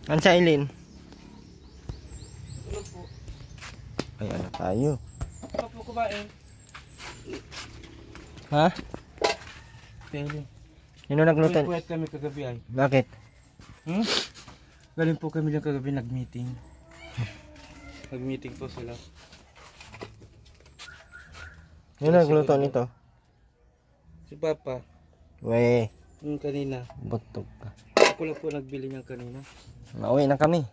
Ano sa Eileen? Ano po? Ay, ano tayo? Ano po kumain? Ha? Pwede. Sino nagluto? Pwede kami kagabi ay. Bakit? Galing po kami lang kagabi nag-meeting. Nag-meeting po sila. Sino nagluto nito? Si Papa. Wey, Yung kanina. butog ka. Ako lang po nagbili niyan kanina. Mauwi na kami.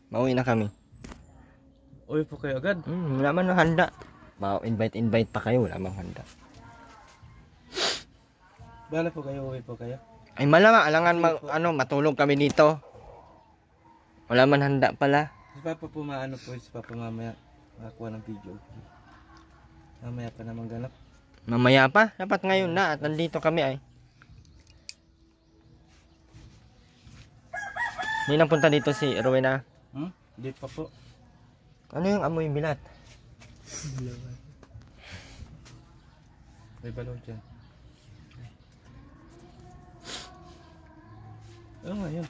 Mauwi na kami. Uwi po kayo agad? Wala man ng handa. Invite pa kayo, wala mang handa. Bala po kayo, uwi po kayo? Ay malamang, alangan matulog kami dito. Wala man handa pala. Si Papa po maano po, si Papa mamaya makakuha ng video. Mamaya pa naman ganap. Mamaya pa, dapat ngayon na at nandito kami ay. Hindi nang punta dito si Rowena. Hindi pa po. Ano yung amoy bilat? May balaw dyan. Oo nga yun.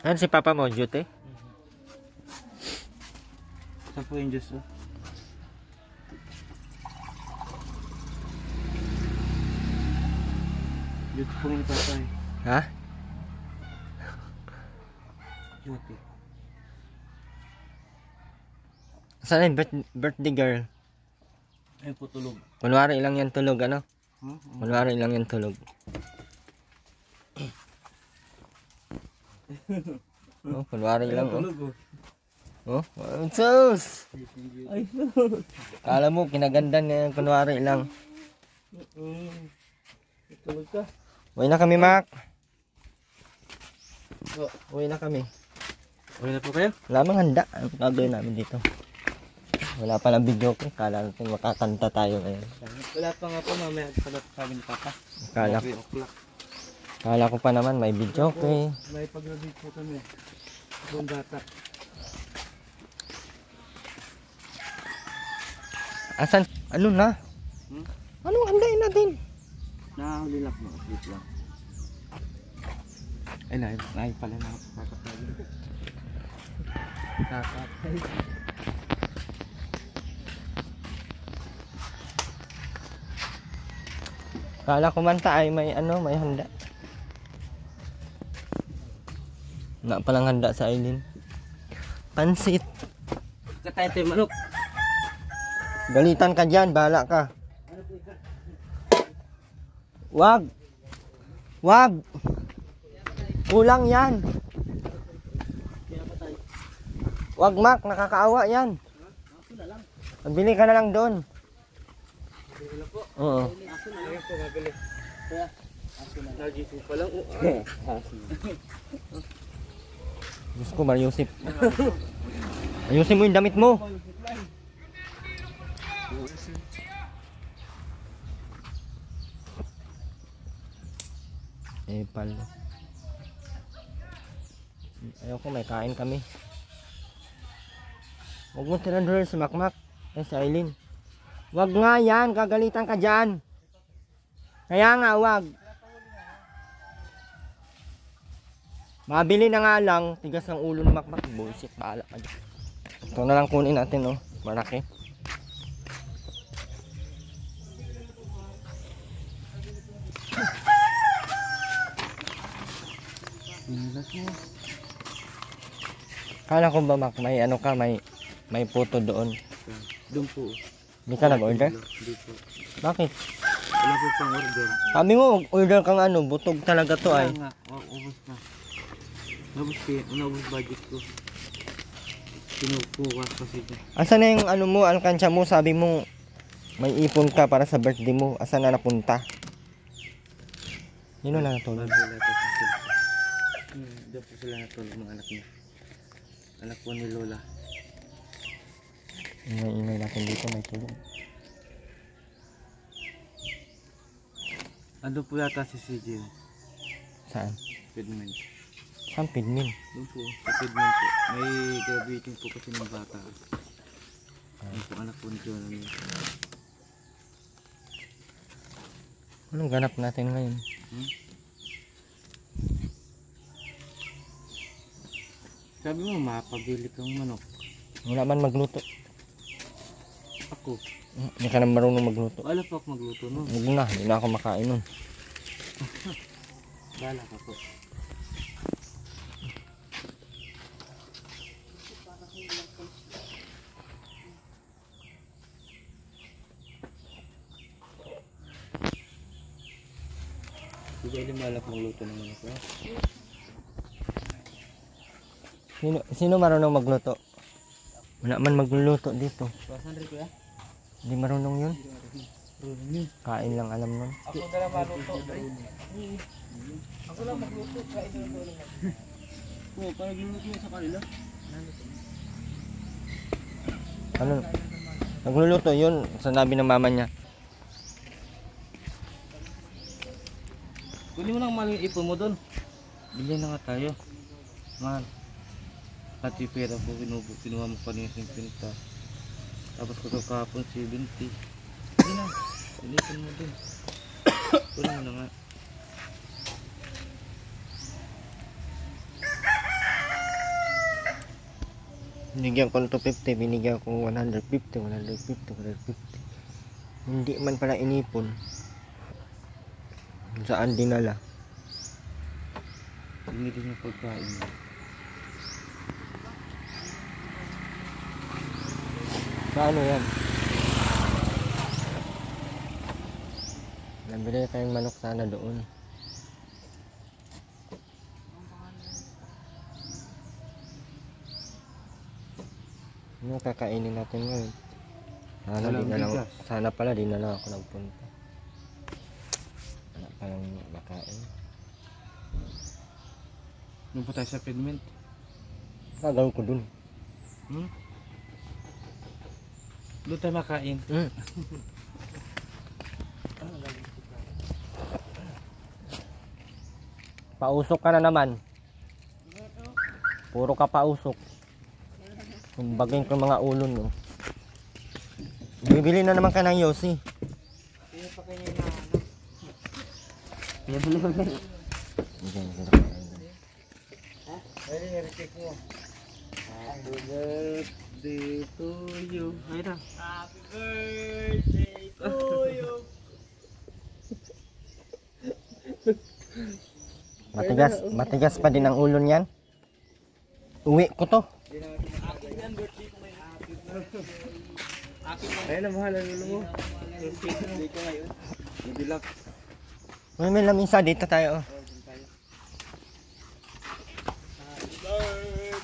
Ano si Papa mo, duty? Saan po yung Diyos oh? Duty po yung Papa eh. Ha? Duty. Saan yung birthday girl? Ayun po tulog. Kunwari lang yan tulog, ano? Kunwari lang yan tulog. Oh, kunwari lang, oh. Tulog oh. Oh, sus! Ay, Kala mo, kinagandan niya yung kunwari lang. tulog ka. Uwi na kami, Mac. Oh. Uwi na kami. Uwi na po kayo? Wala mang handa. Ano gagawin namin dito? Wala pa lang video ko. Kala natin makakanta tayo ngayon. Wala pa nga po, mamaya pala sabi ni Papa. Kala 3 o'clock. ko pa naman may video ko eh. May pag-graduate po kami. Buong bata. Asan? Ano na? Anong handain natin? Nahuli lang po. Wait lang. Ay, naay pala na ako. Kakatay. Kala ko manta ay may may handa. Na palang handa sa Eileen. Pansit. Katay tayo manok. Galitan ka dyan, bahala ka. Wag. Wag. Kulang yan. Wag, Mac, nakakaawa yan. Magbili ka na lang doon. Oo. Ayun po, mabili. Kaya, nagising pa lang. Diyos ko, Mariusip. Ayusin mo yung damit mo. Pal. Ayoko, may kain kami. Huwag mo tinador si Makmak. Si Eileen. Wag nga yan, kagalitan ka dyan. Kaya nga, wag. Mabili na nga lang, tigas ng ulo ni Makmak. Bullshit, bahala ka dyan. Ito na lang kunin natin, oh. Malaki. Kala ko ba, Mac, may ano ka, may photo doon. Doon po. Hindi ka nag-order? Hindi po. Bakit? Wala po pang order. Sabi mo, order kang butog talaga to ay. Nga, ubos na. Naubos budget ko. Pinupukas kasi dyan. Asan na yung mo, alkansya mo, sabi mo, may ipon ka para sa birthday mo. Asan na napunta? Yun na natulog. Doon po sila natulog mga anak niya. Anak po ni Lola. Ingay natin dito, may tulog. Ando po yata si CJ. Saan? Pidman. Saan Pidmin? Doon po, sa Pidman po. May graduating po kasi ng bata. Yung po anak po ni Jonah. Anong ganap natin ngayon? Sabi mo, mapabili kang manok. Wala man magluto. Ako, Hindi ka na marunong magluto. wala pa ako magluto nun. Hindi na, hindi na ako makain nun. Bala ka po. Hindi ka balak magluto ng manok ba? Sino marunong magluto? Wala man magluluto dito. Pasan rin kuya? Hindi marunong yun. Marunong yun. Kain lang alam nun. Ako na lang maluto. Ako lang magluto. Kain na lang. Oo, parang gluluto mo sa kanila. Ano? Nagluluto yun. Sanabi ng mama niya. Kunin mo lang maling ipon mo doon. Bilhin na nga tayo. Mahal. Pati pera ko kinuha mo pa niya 50. Tapos ko kahapon 70. Hindi na. Bilhin mo doon. Kunin mo na nga. Binigyan ko ng 250, binigyan ko 150, 150, 150. Hindi man pala inipon. Saan dinala? Hindi din yung pagkain mo. Sa ano yan? Nabili tayong manok sana doon. Ano kakainin natin ngayon? Sana, Walang di na lang, bigas. sana pala di na lang ako nagpunta. Wala palang makain. Doon pa tayo sa pedment. Gagawin ko dun. Doon tayo makain. Pausok ka na naman. Puro ka pausok. Kumbagin ko mga ulo no. Bibili na naman ka ng Yossi. Kaya pa kayo na ano? Kaya bali ko na. Ha? Ay, i-recheck mo. Happy birthday to you. Ay na. Happy birthday to you. Matigas pa din ang ulo niyan. Uwi ko to. Akin yan, birthday ko ngayon. Happy birthday. Ayun na, mahal ang ulo mo. Birthday ko ngayon. Nabilak. May lamisa dito tayo.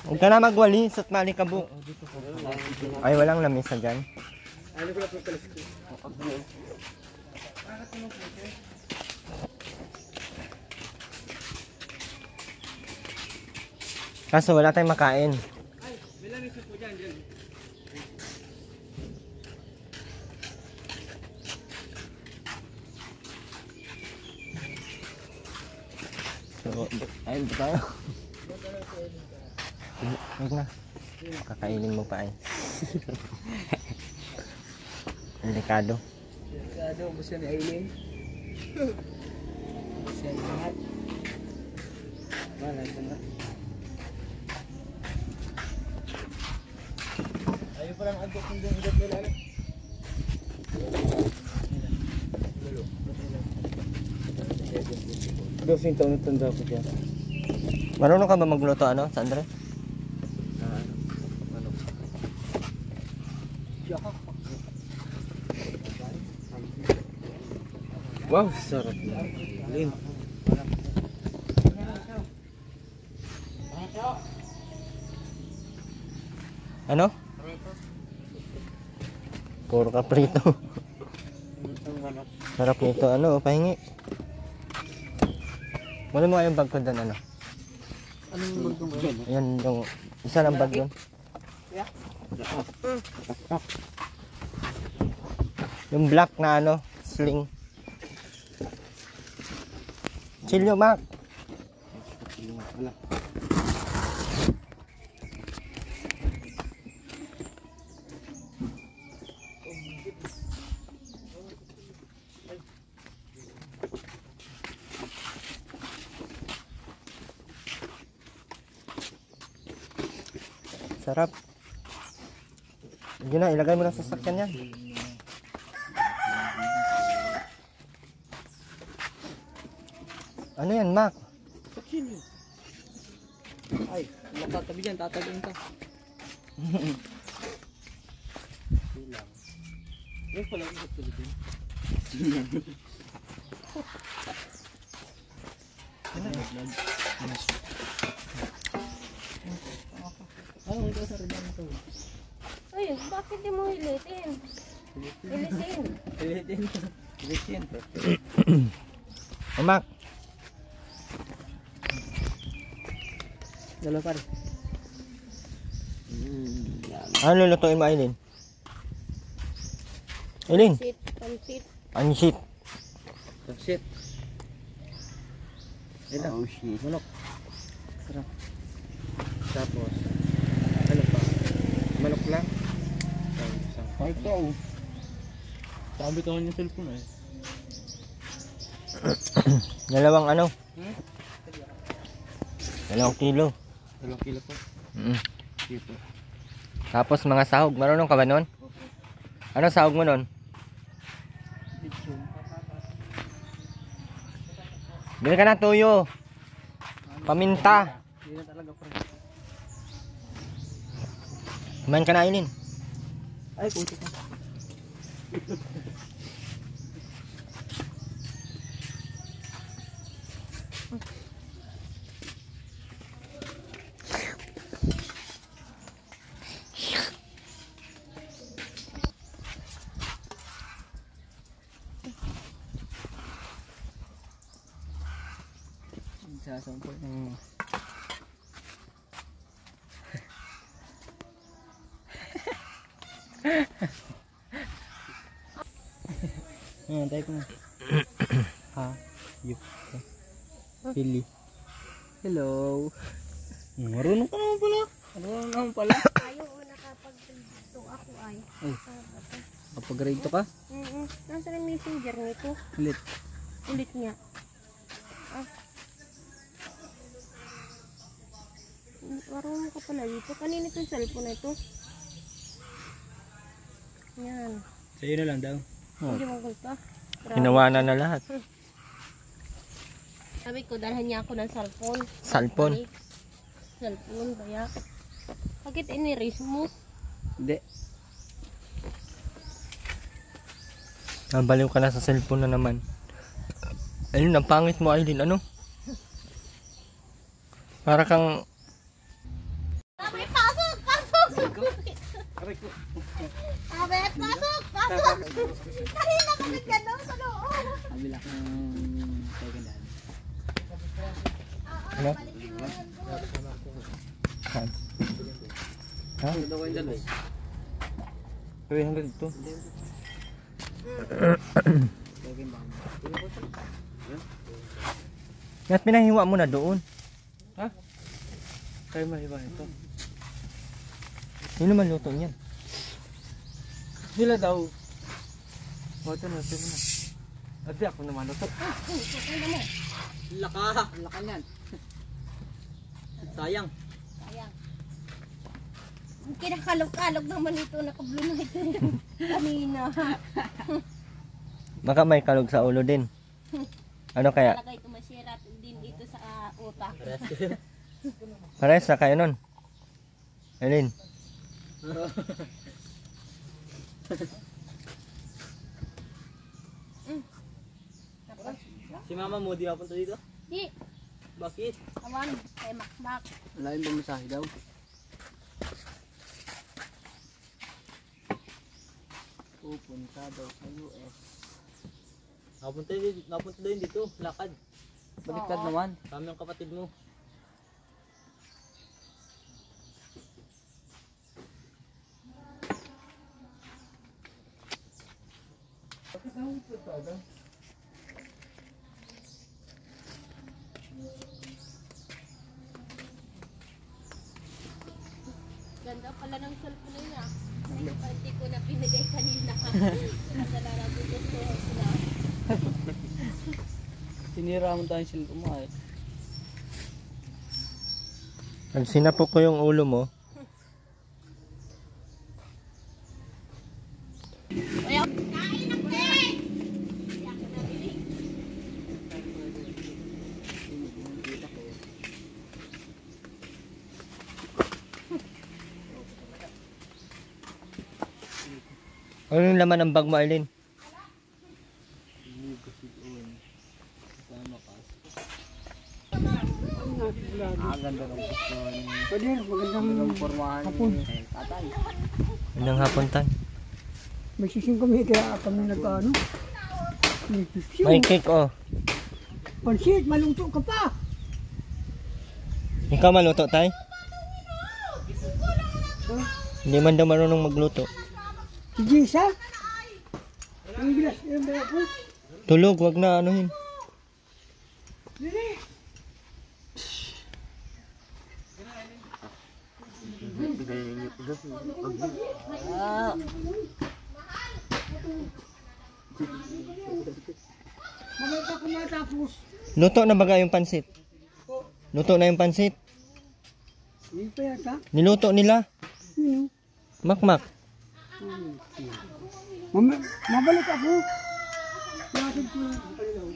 Huwag ka na magwalis at malikabok. Ay, walang lamisa dyan. Ano ko na po talas ko? Kaso wala tayong makain. Ay, may lamisa po dyan. So, ayun ba tayo? Huwag na. Kakainin mo pa ay. Delikado. Delikado, gusto ni Aileen. Gusto ni lahat. Wala ito na. Ayaw pa lang agok ng higap nila. Dosing taon na tanda ko dyan. Marunong ka ba magluto ano, Sandra? Ano? Wow, sarap na. Lin. Ano? Puro ka prito. Sarap nito. Ano, pahingi. Wala mo kayong bag ko doon, ano? Anong bagong ba? Ayan, yung isa lang bag yun. Yung black na ano, sling. Chill yun, Mac. Wala. Sarap. Yun na, ilagay mo na sa sasakyan yan. Ano yan, Mac? Kutsilyo. Ay, nakatabi dyan, tatabihin ka. Silang. Yan pala yung kutsilyo din. Ano ito sa rin ito? Ay, bakit di mo hilitin? Hilitin. Hilitin. Hilitin. Oh, Mac. Dalawa pa rin. Ano lulutuin mo, Aileen? Aileen, Pansit, pansit. pansit. Pansit. Oh shit. Manok. Sarap. Tapos, ano pa? Manok lang. Ay, ito. Sabi ko yung cellphone eh. Dalawang ano? 2 kilo. 2 kilo po. Dito. Tapos mga sahog. Marunong ka ba nun? Ano sahog mo nun? Bili ka ng tuyo. Paminta. Hindi na talaga pre. Kumain ka na, Aileen. Ay, puto ka. Sasampol. Tayo ko na. Ha? Yup. Pili. Hello. Marunong ka naman pala. Marunong naman pala. Ayaw ko nakapag-to ako ay. Ay. Kapag grade to ka? Nasa yung messenger nito? Ulit. Ulit niya. Ah. Marunong ka pala dito. Kanina itong cellphone na ito. Yan. Sa'yo na lang daw. Hindi mo gulta. Ginawa na lahat. Sabi ko, dalhan niya ako ng cellphone. Cellphone. Ay, cellphone, kaya. Bakit iniris mo? Hindi. Nabaliw ka na sa cellphone na naman. Ayun, ang pangit mo, Aileen. Ano? Para kang... Sabi, pasok! Pasok! Aray ko. Sabi, pasok! Pasok! Kanina ka nagganon sa loob. Kabila ko ng kagandahan. Ano? Saan? Ha? Ito ko yung dalawa. Uy, hanggang dito. At pinahiwa mo na doon. Ha? Kayo mahiwa ito. Sino man luto niyan? Sila daw. O, ito na. Ito na. Ate, ako naman ito. Laka. Laka niyan. Sayang. Sayang. Kinakalog-kalog naman ito. Nakablo na ito kanina. Baka may kalog sa ulo din. Ano kaya? Talaga ito masira din dito sa utak. Parehas na kayo nun. Aileen. Si mama mo, di mapunta dito? Di, Bakit? awan, kay Makmak. Lain ba masahe daw? Pupunta daw sa US. Napunta din dito, lakad. Baliktad Oo. naman. Kami ang kapatid mo. Ganda pala ng cellphone na niya. Hindi ko na pinigay kanina. Nadala na ko gusto sila. Sinira mo tayo sila kumain. Pag sinapok ko yung ulo mo, Ano yung laman ng bag mo, Arlene? Ganda ng gusto ni Pwede, magandang pormahan hapon. tatay. Anong hapon tan? May sising kami, kaya kami nag-ano. May sising. May cake, oh. Pansit, maluto ka pa. Ikaw maluto, tay? Hindi man daw marunong magluto. Si Jisa. Ang bilas, yung ba ako? Tulog, wag na anuhin. Mamaya pa kumatapos. Luto na baga yung pansit? Luto na yung pansit? Hindi pa yata. Niluto nila? Yun. Makmak. Mabalik ako. Yatid ko yung kalilaw.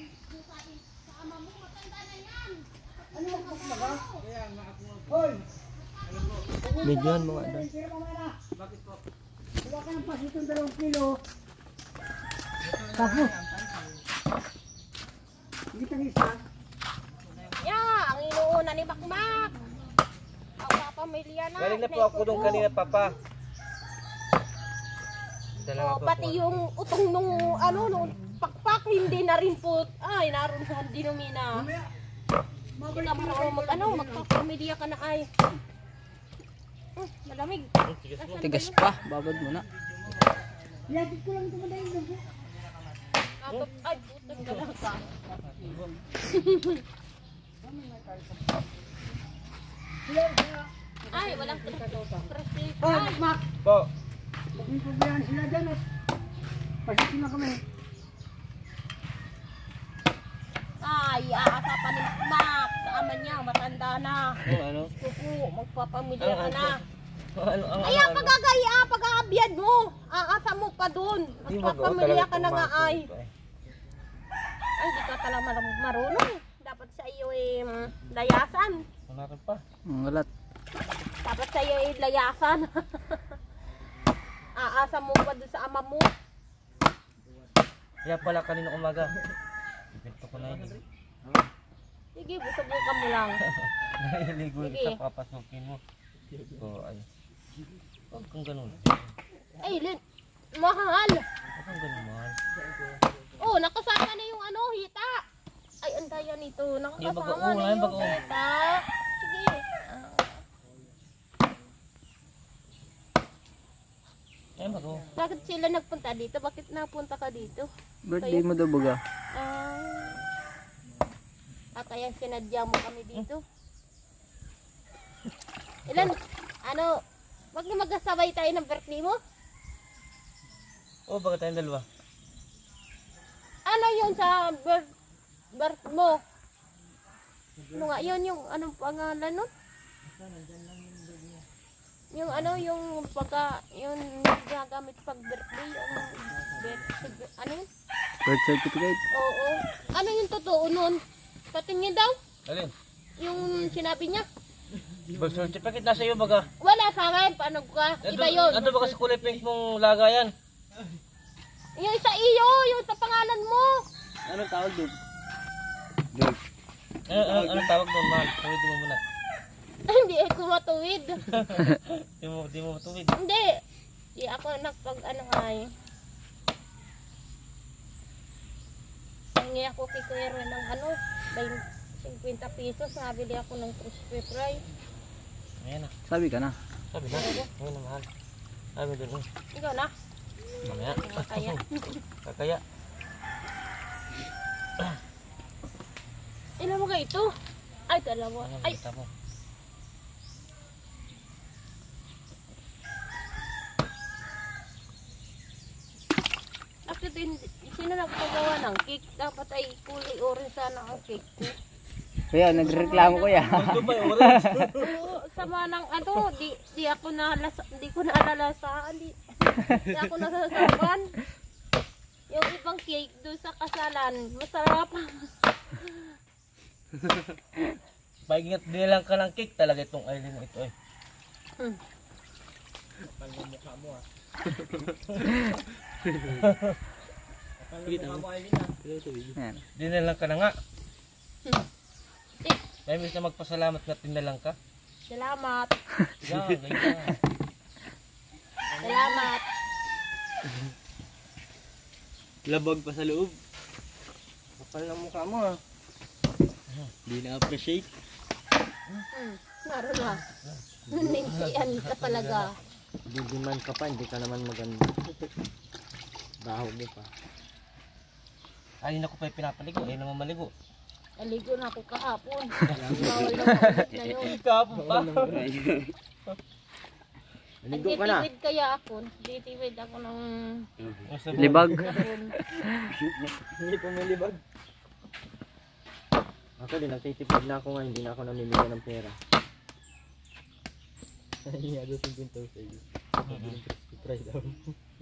Hoy! Medyohan mo nga daw. Tira mamaya na. Wala ka ng pasitong 2 kilo. Tapos. Hindi ka isa. Ang inuuna ni Makmak. Ang papamilya na. Galing na po ako doon kanina, Papa. Dalawa Oh, pa pati po. yung utong nung nung pakpak hindi na rin po. Ay, naroon sa dinumina. Hindi ka marunong magpapamilya ka na ay. Malamig. Tigas pa, babad mo na. Yatid ko lang ito madaling doon. Ay, putang gala ka. Ay, walang presi. Hoy, Mac! Po. May problema sila dyan at pasitin na kami. Ay, aasa pa ni Mac. Sa ama niya, matanda na. Ano? Kuku, magpapamilya ka na. Ano? Ay, ang pagagaya, pag-aabyad mo. Aasa mo pa dun. Magpapamilya ka na nga ay. Ay, di ka talaga marunong. Dapat sa iyo layasan. Wala ka pa. Dapat sa iyo layasan. Aasa mo pa dun sa ama mo. Kaya pala kanina umaga. Ibento ko na yun. Sige, busabukan mo lang. Nahiligo Sige. sa papasukin mo. So, ay. Huwag kang ganun. Ay, mahal. Huwag kang ganun, mahal. Oh, nakasama na yung hita. Ay, ang daya nito. Nakakasama bagoong, na ay, yung bagoong. hita. Sige. Ay, bago. Bakit sila nagpunta dito? Bakit napunta ka dito? Birthday mo daw baga. Kaya sinadya mo kami dito. Ilan? Wag na magkasabay tayo ng birthday mo? Oo, baga tayong dalawa. Ano yun sa birth mo? Ano nga yun? Yung anong pangalan nun? Yung yung yung gagamit pag birthday, ano yun? Birth certificate? Oo. Ano yung totoo nun? Patingin daw? Alin? Yung sinabi niya? Birth certificate nasa iyo baga. Wala sa akin, paano ka? Iba yun. Ano baga sa kulay pink mong lagayan? Yung sa iyo, yung sa pangalan mo. Anong tawag doon? Anong tawag doon, mahal? Tawid mo muna. Hindi ako matuwid. Di mo matuwid. Hindi. Di ako ay. Hingi ako kay Kuya Ron ng 50 pesos. Nabili ako ng crispy fry. Ayan na. Sabi ka na. Sabi na. Ayan na, mahal. Sabi doon. Ikaw na. Mamaya. Kaya. Kakaya. Ilan mo ka ito? Ay, dalawa. Ano, Ay, kita mo? actually, sino nagpagawa ng cake? Dapat ay kulay orange sana ang cake ko. Kuya, nagreklamo kuya. Ito ba yung orange? Oo, sama ng di ako di ko naalalasahan. Di ako nasasaban. Yung ibang cake doon sa kasalan, masarap. Paingat nilang ka ng cake talaga itong Aileen ito eh. Yan. Dinalang ka na nga. May miss na magpasalamat na tinalang ka. Salamat. Yan, ganyan. Salamat. Labag pa sa loob. Kapal ng mukha mo ha. Di na-appreciate. Naroon na. Nintian ka talaga. Didiman ka pa, hindi ka naman maganda. Baho mo pa. Ay, na ko pa yung pinapaligo. Ay, naman maligo. Naligo na ako kahapon. Bawal na maulit na yun. Kapon pa. Naligo ka na. Nagtitiwid kaya ako. Nagtitiwid ako ng Libag. hapon. Hindi ko nalibag. Ako din, nagtitipid na ako nga, hindi na ako namimigay ng pera. Hiyado sa pinto sa iyo. Try daw.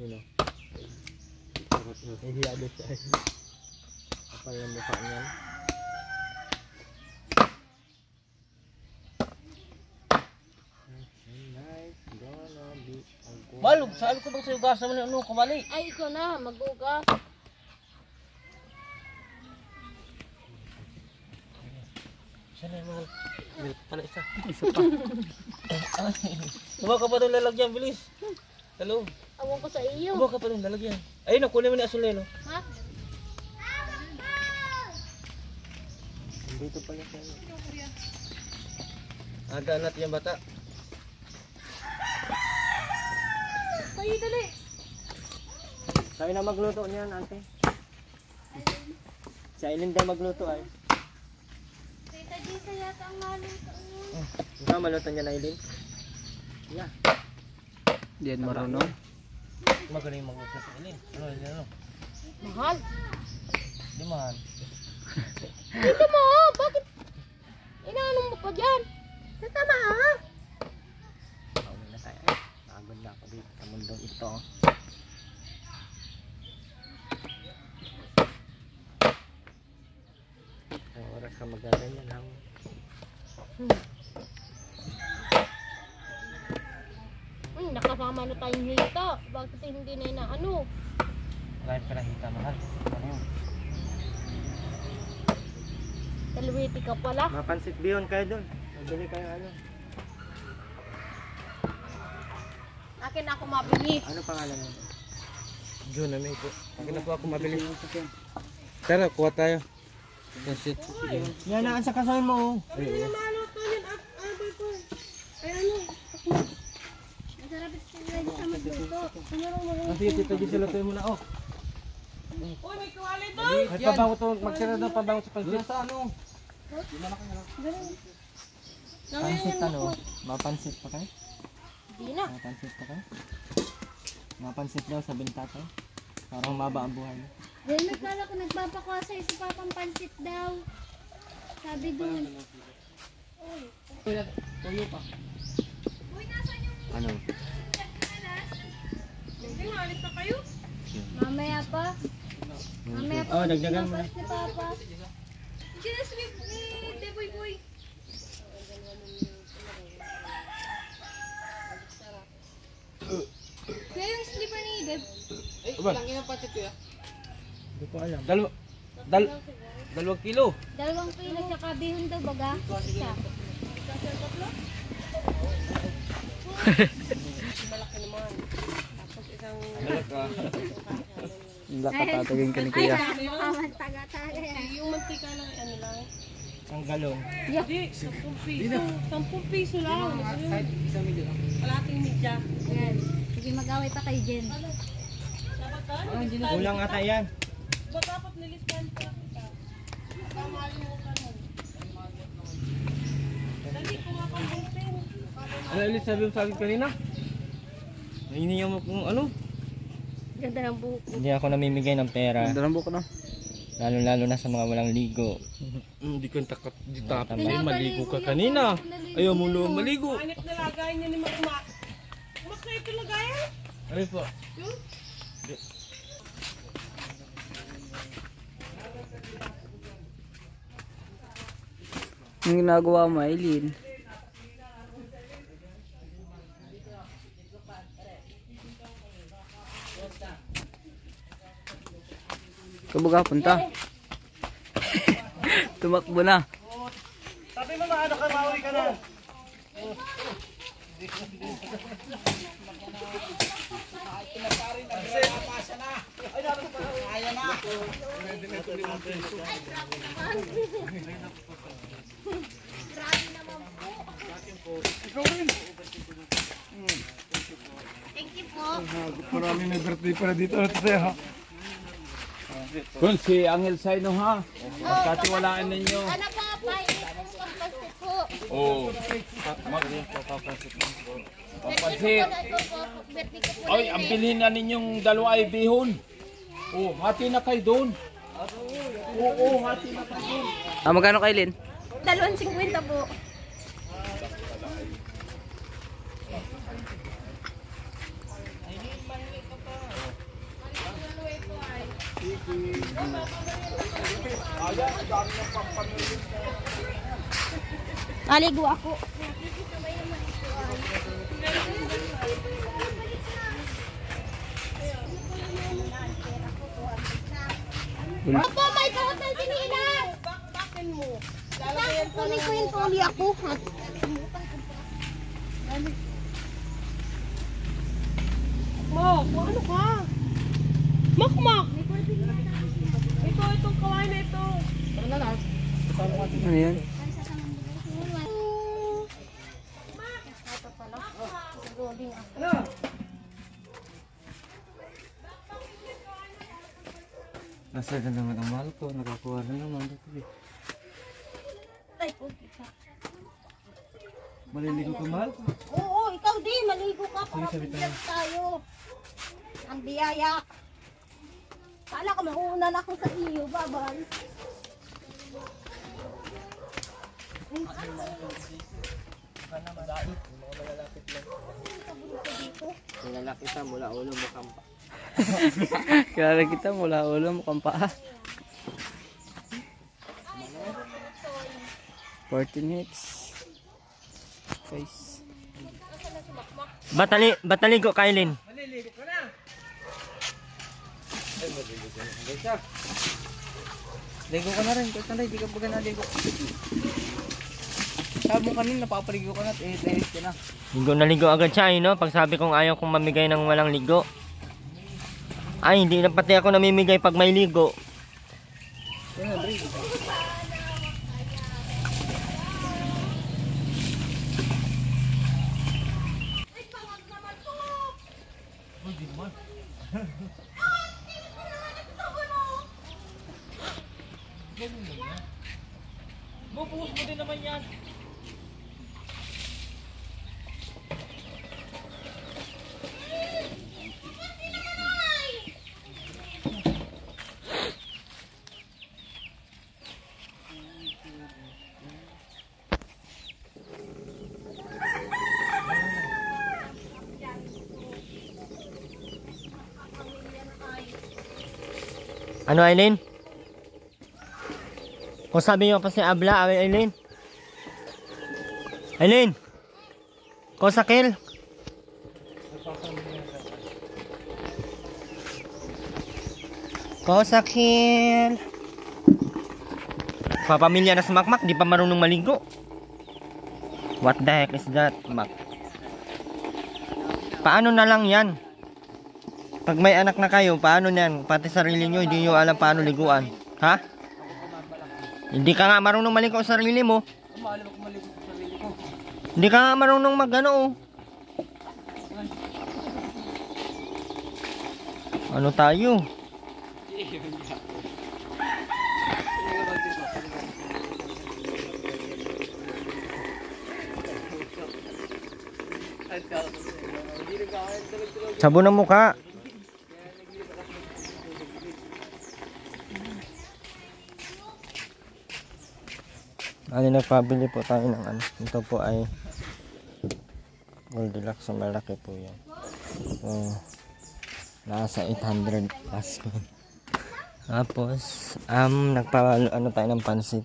You know. Hiyado siya. Kapal yung mukha niyan. Malog, saan ko bang sa ugasan mo na ano kumali? Ay, ikaw na. Mag-ugas. Saan na mahal? Milk pala isa. Isa pa. Kuha ka pa ng lalagyan, bilis. Hello. Awang ko sa iyo. Kuha ka pa ng lalagyan. Ayun, kunin mo ni Asuleno. Ha? Dito pala siya. Aga natin yung bata. Kayo dali. Tayo na magluto niyan, ante. Si Aileen tayo magluto ay. Tita Disa yata ang maluto niyo. Ikaw maluto niya na Aileen? Yeah. Di yan marunong. Magaling mag-usap sa ilin. Ano? Mahal. Di mahal. Dito mo, bakit? Inaanong mo pa dyan? Tama ha? Pauwi na tayo. Pagod na ako dito sa mundong ito. Ang oras ka magaganyan lang. Nakasama na tayong hita. Bakit hindi na inaano? Marami ka nakita, mahal. Ano yun? Talwiti ka pala. Mapansit biyon kayo doon. Mabili kayo ano. Akin ako mabili. Ano pangalan mo? Diyo na may ito. Akin na po ako mabili. Tara, kuha tayo. Kasi Yan na sa kasahin mo. Maluto yun. Ay ano? Masarap ito sa magluto. sige, tita Gisela tayo muna. Oh. Uy, may kawali to. May pabango to. Magsira daw pabango sa pansin. Sa ano? Pansit ano? Mapansit pa kayo? Hindi na. Mapansit pa kayo? Mapansit daw sa binta kayo? Parang maba ang buhay. Then nagkala ko nagpapakasa sa papang pansit daw. Sabi doon. Ano? Mamaya pa. Mamaya pa. Oh, dagdagan mo na. Ni Papa. Sinasweep ni Deboy Boy. Kaya yung slipper ni Deb. Hindi ko alam. Dalawang kilo. 2 kilo tsaka bihon daw baga. Isa. Nakatatagin ka ni Kuya. Makaman taga-taga yan. Yung mantika lang, ano lang. Ang galong. Hindi, 10 piso. 10 piso lang. Kahit isang medyo lang. Kalating medya. Yan. Sige mag-away pa kayo dyan. Kulang ata yan. Ba dapat nilistan pa kita? Kamalimutan mo. Dali, kumakapuntin. Ano ulit sabi mo sa akin kanina? Nainiyaw mo kung ano? Ganda ng buhok. Hindi ako namimigay ng pera. Ganda ng buko no? Lalo na sa mga walang ligo. Hindi ko takot. Di tapos Tama. ay maligo ka kanina. Ayaw mo naman maligo. Anip na lagay niya ni Magma. Mas na ito lagayan? Ano po? Yung ginagawa mo, Aileen. Kabuga punta. Tumakbo na. Sabi mo maano ka, maui ka na. Thank you po. Marami may birthday para dito. Sa'yo. Kung si Angel Saino ha, pagkatiwalaan ninyo. Ano po, pahingi po pagpasit po. Oo. Papansit. Birthday ko po. Ay, ang bilhin na ninyong dalawa ay bihon. Oh, hati na kayo doon. Oo, hati na kayo doon. Magkano kay Lin? 2.50 po. Aligo ako. Opo, may kahotel si Nina. Bakbakin mo. Kunin ko yung tuli ako. Mak, ano ka? Mak! Ito, itong kawain na ito. Ano yan? Nasa na naman ang mahal ko, nakakuha na naman. Ay, puti ka. Maliligo ka mahal ko. Oo, ikaw din. Maligo ka para pagbilang tayo. Ang biyaya. Kala ko mauna na ako sa iyo, babal. Kilala kita mula ulo mo kampa. Kilala kita mula ulo mukhang paa. 14 minutes. Face. Bataligo Kailin. Ligo ka na rin. Kasi hindi ka baga naligo. Sabi mo kanina, napapaligo ka na. Tehit ka na. Ligo na ligo agad siya, no? Pag sabi kong ayaw kong mamigay ng walang ligo. Ay, hindi na pati ako namimigay pag may ligo. Bubuhos mo din naman yan. Ano, Aileen? Kung sabi nyo pa si Abla, Aileen? Aileen! Kosakil? Kosakil! Papamilya na si Makmak, di pa marunong maligo. What the heck is that, Mak? Paano na lang yan? Pag may anak na kayo, paano yan? Pati sarili nyo, hindi nyo alam paano liguan. Ha? Hindi ka nga marunong maligo sa sarili mo. Hindi ka nga marunong mag-ano. Ano tayo? Sabon ng mukha. Nagpabili po tayo ng ano. Ito po ay Goldilocks, so malaki po yan. So, nasa 800 plus po. Tapos ano tayo ng pansit.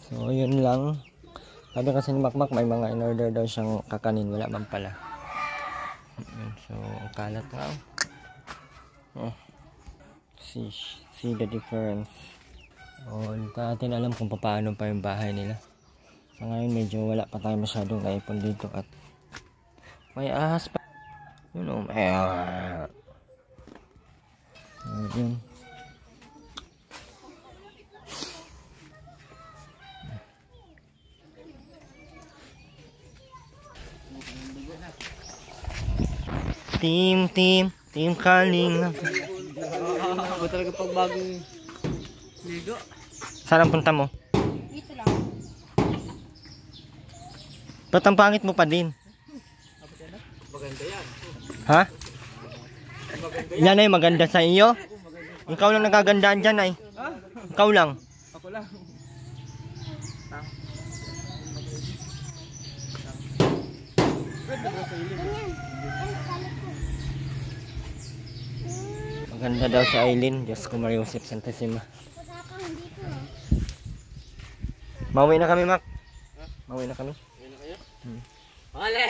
So yun lang. Sabi kasi ni Makmak may mga in-order daw siyang kakanin, wala man pala. So kalat nga. Oh. Fish. see the difference. Hindi natin alam kung paano pa yung bahay nila. Sa ngayon medyo wala pa tayo masyadong naipon dito at may ahas pa. Yun yun. Team Kalinga. Ako talaga pag bagong ligo. Saan ang punta mo? Dito lang. Ba't ang pangit mo pa din? Maganda yan. Ha? Yan ay maganda sa iyo? Ikaw lang nagagandaan dyan ay. Ikaw lang. Ako lang. Maganda daw si Aileen. Diyos ko Mariusip Santissima. Mauwi na kami, Mac. Mauwi na kami. Ole!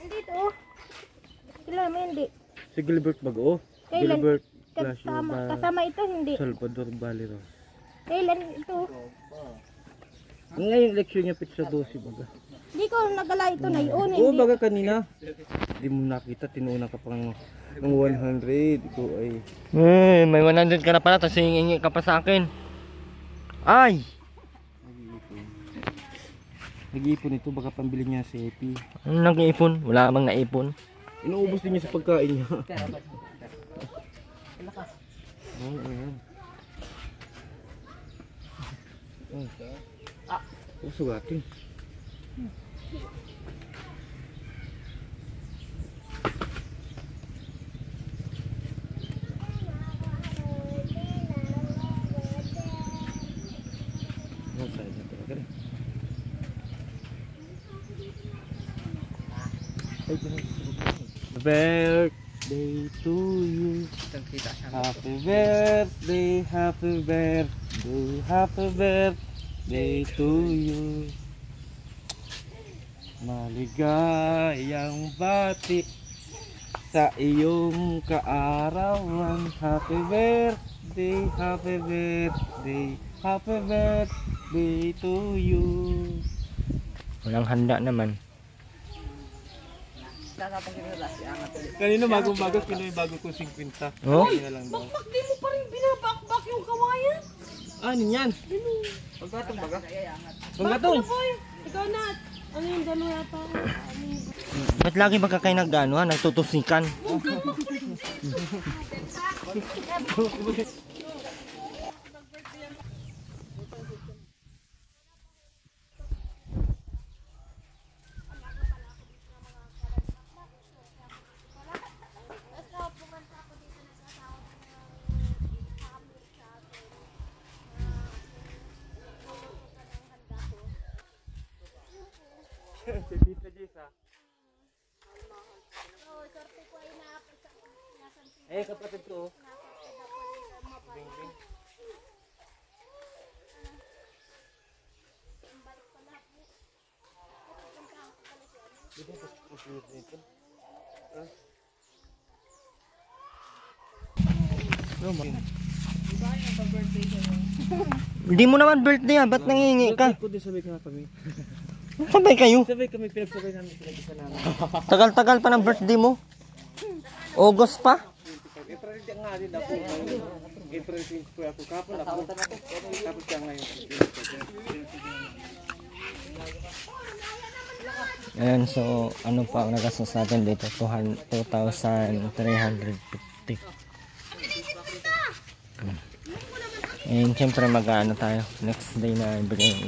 Dito. Kailan mo hindi? Si Gilbert Bago. Kailan? Gilbert Kasama ito hindi. Salvador Balero. Kailan ito? Ngayon eleksyon niya pizza 12 baga. Hindi ko nagala ito na yun. Oo, Hindi. baga kanina. Hindi mo nakita, tinuuna ka pang ng 100. Ito ay... May 100 ka na pala, tapos hingi ka pa sa akin. Ay! Nag-iipon ito, baka pambili niya sa AP. Ano nag-iipon? Wala bang naipon? Inuubos din niya sa pagkain niya. Oo, ayan. Sugatin. Birthday to you. Happy birthday, happy birthday, happy birthday to you. Maligayang bati sa iyong kaarawan. Happy birthday, happy birthday, happy birthday to you. Walang handa naman. Kanina bagong-bago, Pinoy bago ko 50. Oh? Kanina lang daw. Bakit di mo pa rin binabakbak yung kawayan? Ano yan? Paggatong baga? Paggatong! Ikaw na. Ano yung dalo yata? Ba't lagi ba ka kayo nag-ano ha? Nagtutusikan? Eh, kapatid ko. Hindi mo naman birthday ha, ba't nangingi ka? Ko din sabay ka kami. Sabay kayo? Sabay kami, pinagsabay namin pinag-isa namin. Tagal-tagal pa ng birthday mo. August pa? April nga din ako. April 24 ako. Kapon ako. Tapos siya ngayon. Ayan, so ano pa ang nagastos natin dito? 2,350. And syempre mag-ano tayo next day na ibigay